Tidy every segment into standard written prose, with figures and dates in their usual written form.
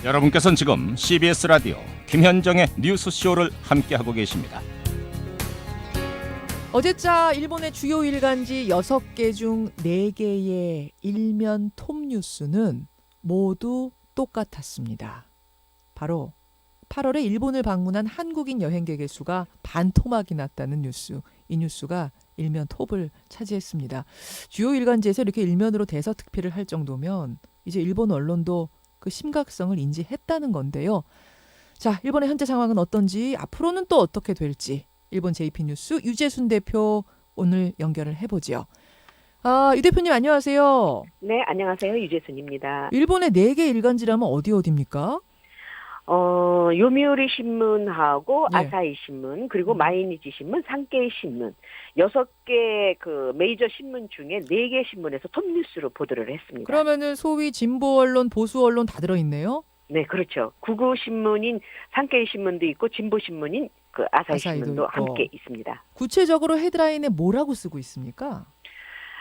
여러분께서는 지금 CBS 라디오 김현정의 뉴스쇼를 함께하고 계십니다. 어제자 일본의 주요 일간지 6개 중 4개의 일면 톱뉴스는 모두 똑같았습니다. 바로 8월에 일본을 방문한 한국인 여행객의 수가 반토막이 났다는 뉴스. 이 뉴스가 일면 톱을 차지했습니다. 주요 일간지에서 이렇게 일면으로 대서특필을 할 정도면 이제 일본 언론도 그 심각성을 인지했다는 건데요. 자, 일본의 현재 상황은 어떤지, 앞으로는 또 어떻게 될지 일본 JP뉴스 유재순 대표 오늘 연결을 해보죠. 유 대표님 안녕하세요. 네, 안녕하세요. 유재순입니다. 일본의 4개 일간지라면 어디입니까? 요미우리 신문하고 네. 아사히 신문, 그리고 마이니치 신문, 산케이 신문, 6개 그 메이저 신문 중에 4개 신문에서 톱뉴스로 보도를 했습니다. 그러면은 소위 진보 언론, 보수 언론 다 들어있네요. 네, 그렇죠. 구구 신문인 산케이 신문도 있고 진보 신문인 그 아사히 아사히도 신문도 있고. 함께 있습니다. 구체적으로 헤드라인에 뭐라고 쓰고 있습니까?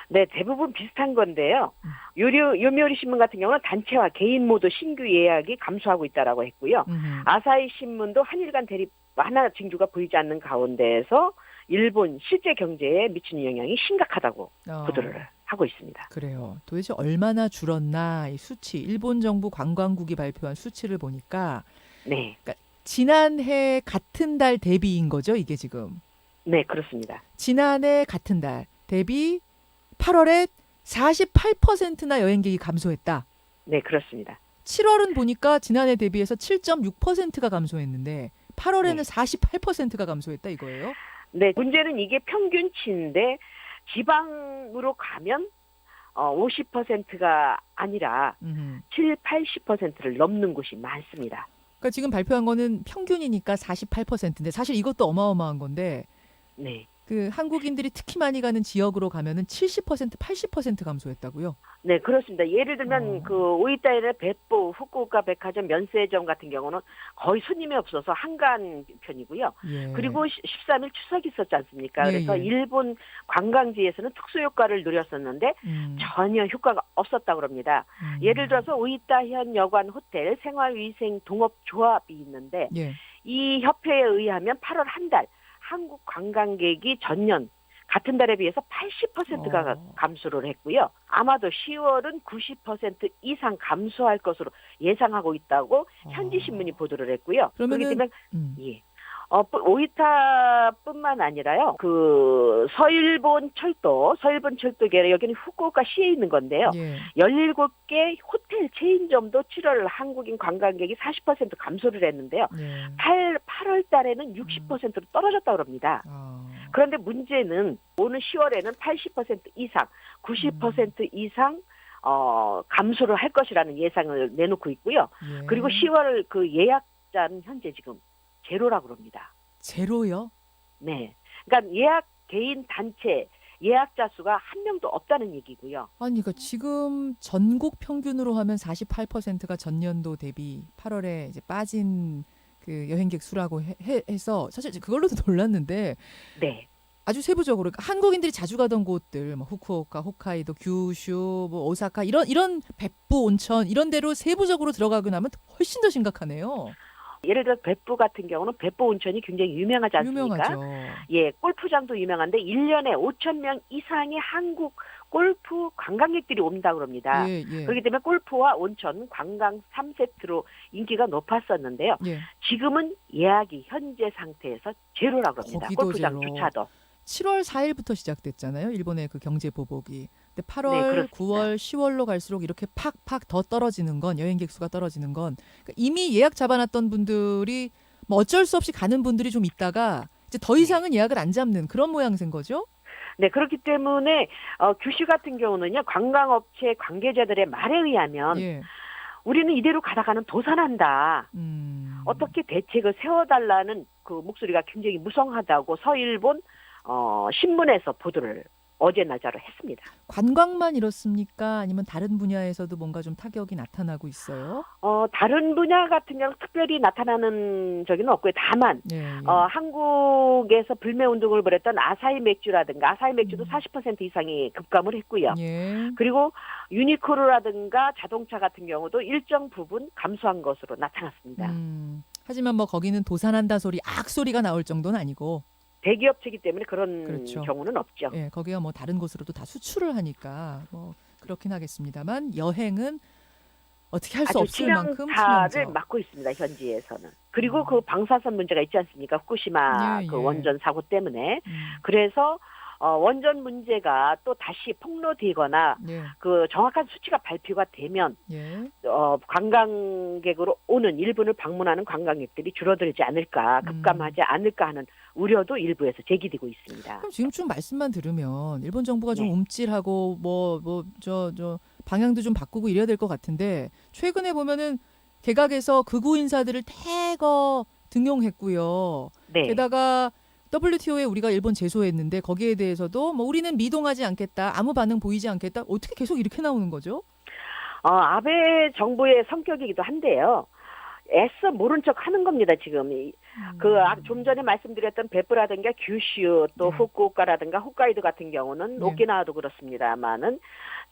네, 대부분 비슷한 건데요. 요미우리 신문 같은 경우는 단체와 개인 모두 신규 예약이 감소하고 있다라고 했고요. 아사히 신문도 한일 간 대립 하나 징조가 보이지 않는 가운데에서 일본 실제 경제에 미치는 영향이 심각하다고 보도를 하고 있습니다. 그래요. 도대체 얼마나 줄었나 이 수치, 일본 정부 관광국이 발표한 수치를 보니까 네, 지난해 같은 달 대비인 거죠, 이게 지금. 네, 그렇습니다. 지난해 같은 달 대비 8월에 48%나 여행객이 감소했다. 네, 그렇습니다. 7월은 보니까 지난해 대비해서 7.6%가 감소했는데 8월에는 네. 48%가 감소했다 이거예요? 네, 문제는 이게 평균치인데 지방으로 가면 50%가 아니라 7, 80%를 넘는 곳이 많습니다. 그러니까 지금 발표한 거는 평균이니까 48%인데 사실 이것도 어마어마한 건데 네. 그 한국인들이 특히 많이 가는 지역으로 가면은 70%, 80% 감소했다고요? 네, 그렇습니다. 예를 들면 그 오이타의 베포, 후쿠오카 백화점, 면세점 같은 경우는 거의 손님이 없어서 한가한 편이고요. 예. 그리고 13일 추석이 있었지 않습니까? 예, 그래서 예. 일본 일본 관광지에서는 특수 효과를 누렸었는데 전혀 효과가 없었다고 합니다. 예를 들어서 오이타현 여관 호텔 생활위생 동업조합이 있는데 예. 이 협회에 의하면 8월 한 달 한국 관광객이 전년 같은 달에 비해서 80%가 감소를 했고요. 아마도 10월은 90% 이상 감소할 것으로 예상하고 있다고 현지 신문이 보도를 했고요. 그러면은 그렇기 때문에 예. 오이타뿐만 아니라요. 그 서일본 철도계로 여기는 후쿠오카시에 있는 건데요. 예. 17개 호텔 체인점도 7월 한국인 관광객이 40% 감소를 했는데요. 예. 8월 달에는 60%로 떨어졌다고 합니다. 그런데 문제는 오는 10월에는 80% 이상, 90% 이상 감소를 할 것이라는 예상을 내놓고 있고요. 예. 그리고 10월 그 예약자는 현재 지금 제로라고 합니다. 제로요? 네. 그러니까 예약 개인 단체 예약자 수가 한 명도 없다는 얘기고요. 아니, 그러니까 지금 전국 평균으로 하면 48%가 전년도 대비 8월에 이제 빠진 그 여행객 수라고 해서 사실 그걸로도 놀랐는데 네. 아주 세부적으로 그러니까 한국인들이 자주 가던 곳들 뭐 후쿠오카, 홋카이도, 규슈, 뭐 오사카 이런 백부 온천 이런 데로 세부적으로 들어가고 나면 훨씬 더 심각하네요. 예를 들어 베푸 같은 경우는 베푸 온천이 굉장히 유명하지 않습니까? 유명하죠. 예, 골프장도 유명한데 1년에 5천 명 이상의 한국 골프 관광객들이 온다고 합니다. 예, 예. 그렇기 때문에 골프와 온천, 관광 3세트로 인기가 높았었는데요. 예. 지금은 예약이 현재 상태에서 제로라고 합니다. 거기도 골프장 제로. 조차도. 7월 4일부터 시작됐잖아요. 일본의 그 경제 보복이. 근데 8월, 네, 그렇습니다. 9월, 10월로 갈수록 이렇게 팍팍 더 떨어지는 건 여행객 수가 떨어지는 건 그러니까 이미 예약 잡아놨던 분들이 뭐 어쩔 수 없이 가는 분들이 좀 있다가 이제 더 이상은 예약을 안 잡는 그런 모양새인 거죠? 네, 그렇기 때문에 규슈 같은 경우는요. 관광업체 관계자들의 말에 의하면 예. 우리는 이대로 가다가는 도산한다. 어떻게 대책을 세워달라는 그 목소리가 굉장히 무성하다고 서일본 신문에서 보도를 어제 날짜로 했습니다. 관광만 이렇습니까? 아니면 다른 분야에서도 뭔가 좀 타격이 나타나고 있어요? 다른 분야 같은 경우는 특별히 나타나는 적은 없고요. 다만 예, 예. 한국에서 불매 운동을 벌였던 아사히 맥주라든가 아사히 맥주도 40% 이상이 급감을 했고요. 예. 그리고 유니크로라든가 자동차 같은 경우도 일정 부분 감소한 것으로 나타났습니다. 하지만 뭐 거기는 도산한다 소리, 악소리가 나올 정도는 아니고. 대기업체이기 때문에 그런 그렇죠. 경우는 없죠. 예, 거기가 뭐 다른 곳으로도 다 수출을 하니까 뭐 그렇긴 하겠습니다만 여행은 어떻게 할 수 아주 없을 만큼 치명타를 치명적. 맞고 있습니다. 현지에서는. 그리고 그 방사선 문제가 있지 않습니까? 후쿠시마 예, 그 예. 원전 사고 때문에. 음, 그래서 원전 문제가 또 다시 폭로되거나 예, 그 정확한 수치가 발표가 되면 예. 관광객으로 오는 일본을 방문하는 관광객들이 줄어들지 않을까, 급감하지 않을까 하는 우려도 일부에서 제기되고 있습니다. 그럼 지금쯤 말씀만 들으면 일본 정부가 좀 네. 움찔하고 저 방향도 좀 바꾸고 이래야 될 것 같은데 최근에 보면은 개각에서 극우 인사들을 대거 등용했고요. 네. 게다가 WTO에 우리가 일본 제소했는데 거기에 대해서도 뭐 우리는 미동하지 않겠다, 아무 반응 보이지 않겠다. 어떻게 계속 이렇게 나오는 거죠? 아베 정부의 성격이기도 한데요. 애써 모른 척 하는 겁니다, 지금. 좀 전에 말씀드렸던 베프라든가 규슈, 또 네. 후쿠오카라든가 홋카이도 같은 경우는 네. 오키나와도 그렇습니다만은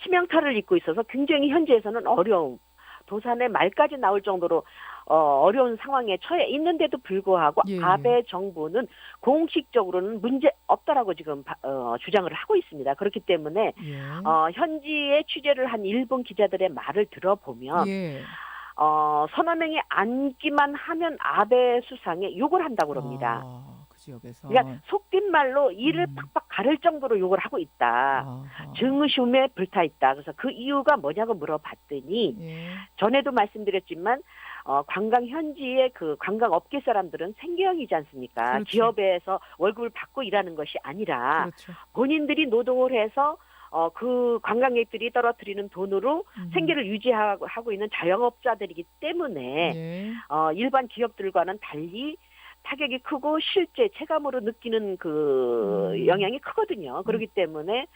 치명타를 입고 있어서 굉장히 현지에서는 어려움, 도산의 말까지 나올 정도로 어려운 상황에 처해 있는데도 불구하고 예, 예. 아베 정부는 공식적으로는 문제 없다라고 지금 주장을 하고 있습니다. 그렇기 때문에 예. 현지에 취재를 한 일본 기자들의 말을 들어보면 예. 서너 명이 앉기만 하면 아베 수상에 욕을 한다고 그럽니다. 그 지역에서. 그러니까 속된 말로 이를 팍팍 가를 정도로 욕을 하고 있다. 증오심에 불타 있다. 그래서 그 이유가 뭐냐고 물어봤더니 예. 전에도 말씀드렸지만 관광 현지의 그 관광업계 사람들은 생계형이지 않습니까? 그렇죠. 기업에서 월급을 받고 일하는 것이 아니라 그렇죠. 본인들이 노동을 해서 그 관광객들이 떨어뜨리는 돈으로 생계를 유지하고 있는 자영업자들이기 때문에 예. 일반 기업들과는 달리 타격이 크고 실제 체감으로 느끼는 그 영향이 크거든요. 그렇기 때문에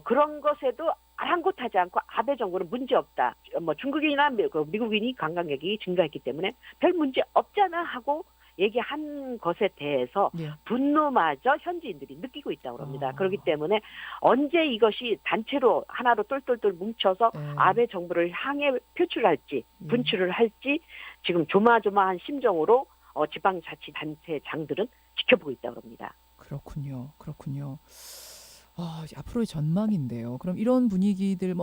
그런 것에도 아랑곳하지 않고 아베 정부는 문제 없다. 뭐 중국인이나 미국인이 관광객이 증가했기 때문에 별 문제 없잖아 하고 얘기한 것에 대해서 예. 분노마저 현지인들이 느끼고 있다고 합니다. 그렇기 때문에 언제 이것이 단체로 하나로 똘똘똘 뭉쳐서 예. 아베 정부를 향해 표출할지 예. 분출을 할지 지금 조마조마한 심정으로 지방자치단체장들은 지켜보고 있다고 합니다. 그렇군요. 그렇군요. 이제 앞으로의 전망인데요. 그럼 이런 분위기들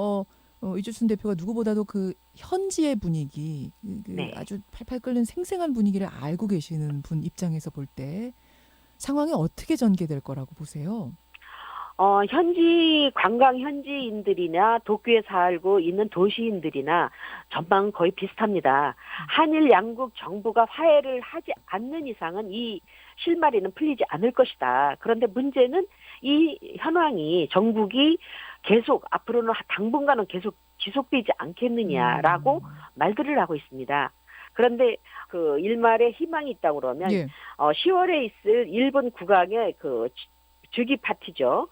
이주순 대표가 누구보다도 그 현지의 분위기, 네. 아주 팔팔 끓는 생생한 분위기를 알고 계시는 분 입장에서 볼 때 상황이 어떻게 전개될 거라고 보세요? 현지 관광 현지인들이나 도쿄에 살고 있는 도시인들이나 전망은 거의 비슷합니다. 한일 양국 정부가 화해를 하지 않는 이상은 이 실마리는 풀리지 않을 것이다. 그런데 문제는 이 현황이 정국이 계속 앞으로는 당분간은 계속 지속되지 않겠느냐라고 말들을 하고 있습니다. 그런데 그 일말의 희망이 있다고 그러면 예. 10월에 있을 일본 국왕의 그 즉위 파티죠.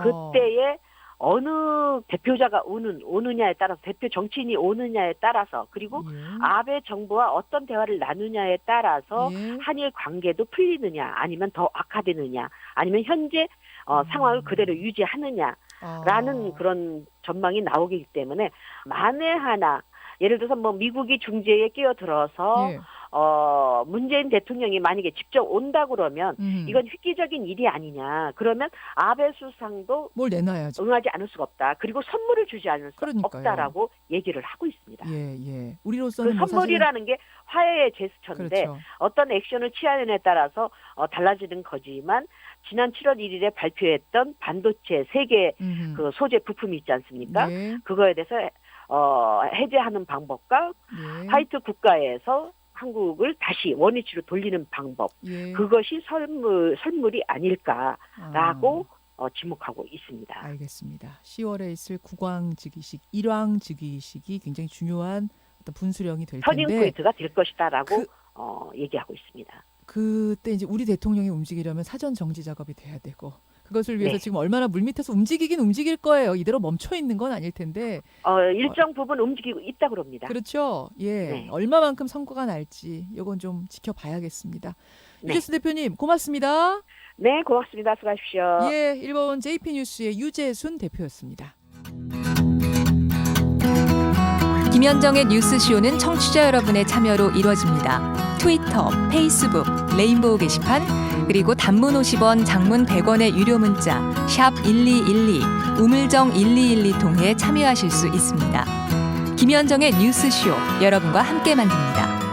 그때에 어느 대표자가 오느냐에 따라서 대표 정치인이 오느냐에 따라서 그리고 예. 아베 정부와 어떤 대화를 나누냐에 따라서 예. 한일 관계도 풀리느냐 아니면 더 악화되느냐 아니면 현재 상황을 그대로 유지하느냐라는 그런 전망이 나오기 때문에 만에 하나 예를 들어서 뭐 미국이 중재에 끼어들어서 예. 문재인 대통령이 만약에 직접 온다 그러면 이건 획기적인 일이 아니냐. 그러면 아베 수상도 뭘 내놔야죠. 응하지 않을 수가 없다. 그리고 선물을 주지 않을 수 그러니까요. 없다라고 얘기를 하고 있습니다. 예. 우리로서는 그 뭐 선물이라는 게 화해의 제스처인데 그렇죠. 어떤 액션을 취하느냐에 따라서 달라지는 거지만 지난 7월 1일에 발표했던 반도체 세계 그 소재 부품이 있지 않습니까? 예. 그거에 대해서 해제하는 방법과 화이트 국가에서 한국을 다시 원위치로 돌리는 방법 예. 그것이 선물이 아닐까라고 지목하고 있습니다. 알겠습니다. 10월에 있을 국왕 즉위식, 일왕 즉위식이 굉장히 중요한 어떤 분수령이 될 터닝 텐데 포인트가 될 것이다라고 얘기하고 있습니다. 그때 이제 우리 대통령이 움직이려면 사전 정지 작업이 돼야 되고 그것을 위해서 네. 지금 얼마나 물밑에서 움직이긴 움직일 거예요. 이대로 멈춰 있는 건 아닐 텐데. 일정 부분 움직이고 있다 그럽니다. 그렇죠. 예. 네. 얼마만큼 성과가 날지 이건 좀 지켜봐야겠습니다. 네. 유재수 대표님 고맙습니다. 네, 고맙습니다. 수고하십시오. 예, 일본 JP뉴스의 유재순 대표였습니다. 김현정의 뉴스쇼는 청취자 여러분의 참여로 이루어집니다. 트위터, 페이스북, 레인보우 게시판, 그리고 단문 50원, 장문 100원의 유료 문자 샵 1212, 우물정 1212 통해 참여하실 수 있습니다. 김현정의 뉴스쇼, 여러분과 함께 만듭니다.